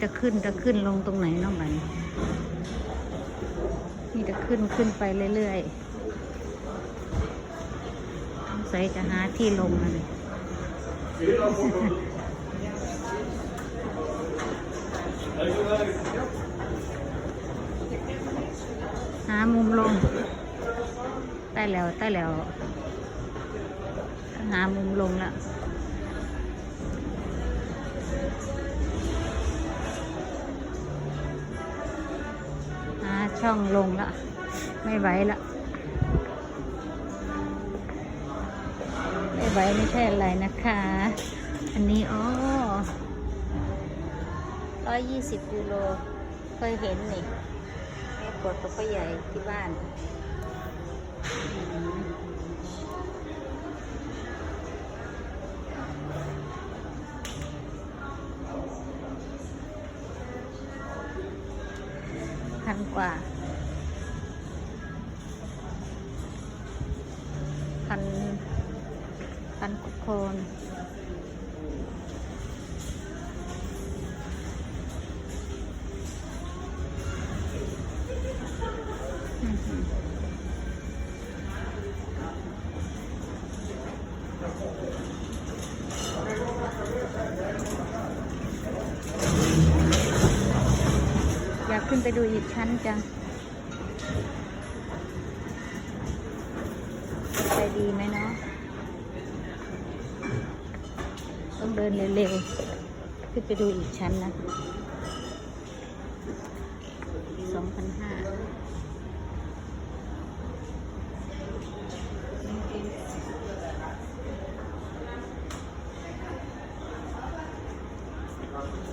จะขึ้นลงตรงไหนน้องบันนี่จะขึ้นไปเรื่อยๆสงสัยจะหาที่ลงอะไรหามุมลงได้แล้วหามุมลงแล้วหาช่องลงแล้วไม่ไหวแล้วไม่ใช่อะไรนะคะอันนี้120 ยูโรเคยเห็นนี่แม่ปวดกับพ่อใหญ่ที่บ้านพันกว่าพันกุโคนอยากขึ้นไปดูอีกชั้นจังไปดีไหมเนาะต้องเดินเร็วๆขึ้นไปดูอีกชั้นนะ 2,500